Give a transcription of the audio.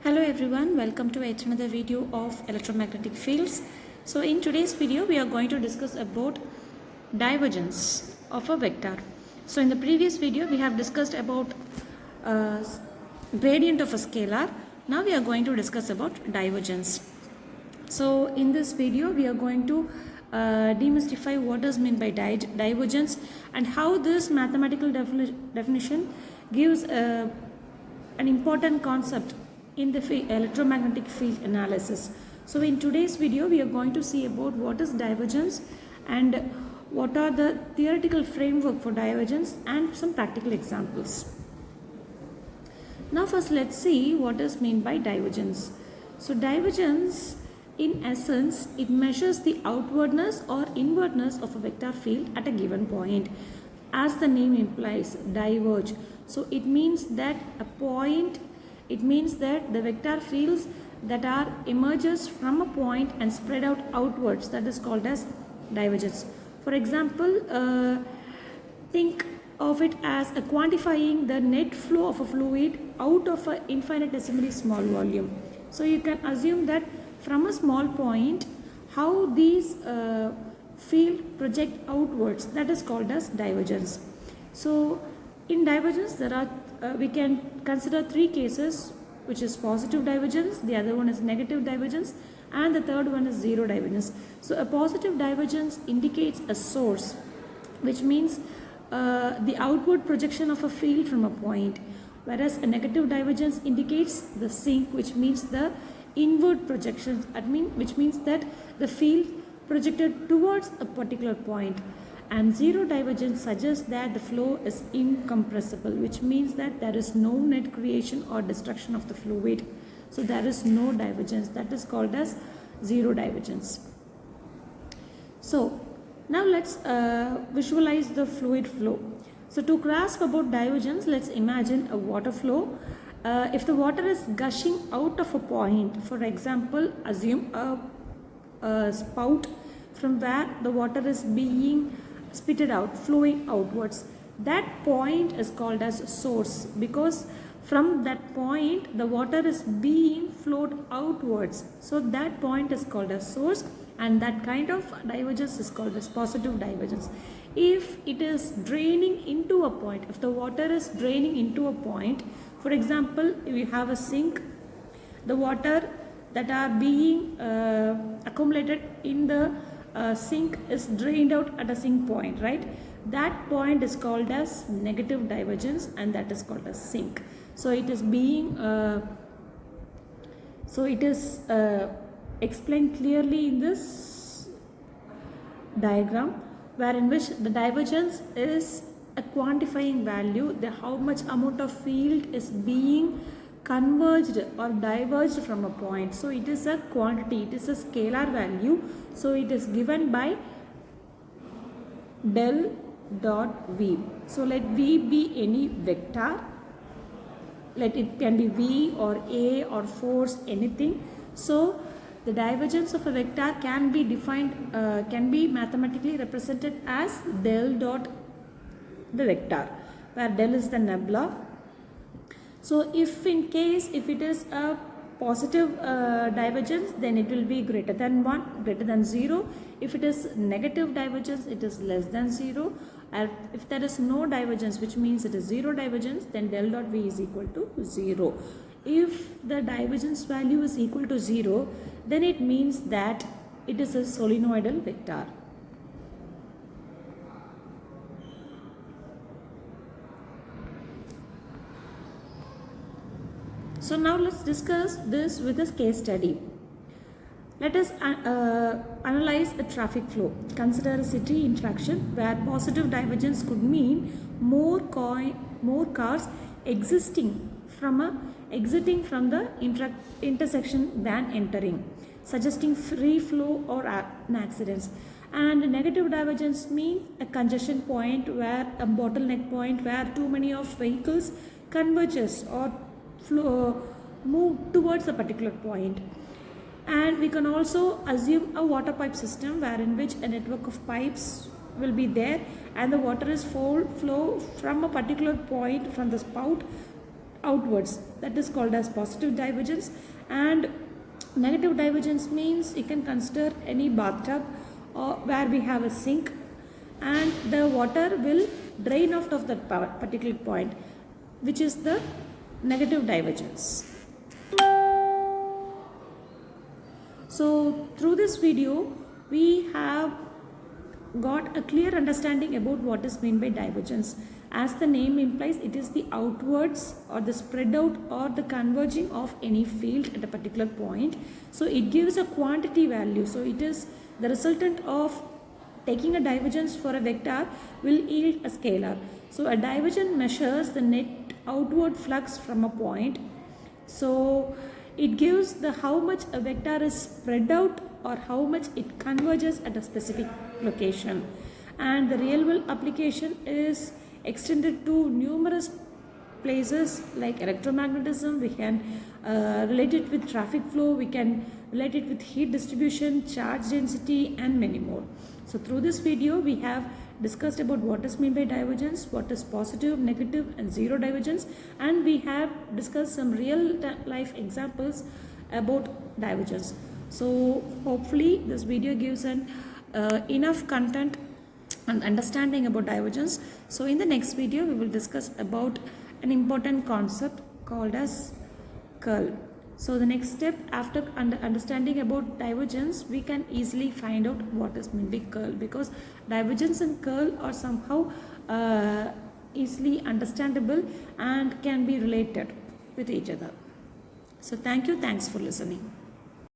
Hello everyone, welcome to yet another video of electromagnetic fields. So in today's video we are going to discuss about divergence of a vector. So in the previous video we have discussed about gradient of a scalar. Now we are going to discuss about divergence. So in this video we are going to demystify what is meant by divergence and how this mathematical definition gives an important concept in the electromagnetic field analysis. So in today's video we are going to see about what is divergence and what are the theoretical framework for divergence and some practical examples. Now first let's see what is meant by divergence. So divergence, in essence, it measures the outwardness or inwardness of a vector field at a given point. As the name implies, diverge. So it means that the vector fields that are emerges from a point and spread out outwards, that is called as divergence. For example, think of it as quantifying the net flow of a fluid out of an infinitesimally small volume. So you can assume that from a small point how these field project outwards, that is called as divergence. So in divergence there are we can consider three cases, which is positive divergence, the other one is negative divergence, and the third one is zero divergence. So a positive divergence indicates a source, which means the outward projection of a field from a point, whereas a negative divergence indicates the sink, which means the inward projections, which means that the field projected towards a particular point. And zero divergence suggests that the flow is incompressible, which means that there is no net creation or destruction of the fluid. So there is no divergence, that is called as zero divergence. So now let's visualize the fluid flow. So to grasp about divergence, let's imagine a water flow. If the water is gushing out of a point, for example, assume a spout from where the water is being spitted out, flowing outwards. That point is called as source, because from that point the water is being flowed outwards. So that point is called as source, and that kind of divergence is called as positive divergence. If it is draining into a point, if the water is draining into a point, for example, if you have a sink, the water that are being accumulated in the sink is drained out at a sink point, right? That point is called as negative divergence, and that is called as sink. So it is being explained clearly in this diagram, wherein which the divergence is a quantifying value, how much amount of field is being converged or diverged from a point. So it is a quantity, it is a scalar value. So it is given by del dot v. So let v be any vector, let it can be v or a or force, anything. So the divergence of a vector can be defined, can be mathematically represented as del dot the vector, where del is the nebula. So if it is a positive divergence, then it will be greater than 1, greater than 0. If it is negative divergence, it is less than 0. And if there is no divergence, which means it is zero divergence, then del dot v is equal to 0. If the divergence value is equal to 0, then it means that it is a solenoidal vector. So now let's discuss this with a case study. Let us analyze a traffic flow. Consider a city interaction where positive divergence could mean more cars exiting from the intersection than entering, suggesting free flow or an accidents. And negative divergence means a congestion point, where a bottleneck point where too many of vehicles converges or move towards a particular point. And we can also assume a water pipe system, wherein which a network of pipes will be there, and the water is flow from a particular point from the spout outwards, that is called as positive divergence. And negative divergence means you can consider any bathtub or where we have a sink and the water will drain out of that particular point, which is the negative divergence. So through this video we have got a clear understanding about what is meant by divergence. As the name implies, it is the outwards or the spread out or the converging of any field at a particular point. So it gives a quantity value. So it is the resultant of taking a divergence for a vector will yield a scalar. So a divergence measures the net outward flux from a point. So it gives the how much a vector is spread out or how much it converges at a specific location. And the real world application is extended to numerous places like electromagnetism. We can relate it with traffic flow, we can relate it with heat distribution, charge density, and many more. So through this video we have discussed about what is meant by divergence, what is positive, negative, and zero divergence, and we have discussed some real life examples about divergence. So hopefully this video gives an enough content and understanding about divergence. So in the next video we will discuss about an important concept called as curl. So the next step after understanding about divergence, we can easily find out what is meant by curl, because divergence and curl are somehow easily understandable and can be related with each other. So thank you, thanks for listening.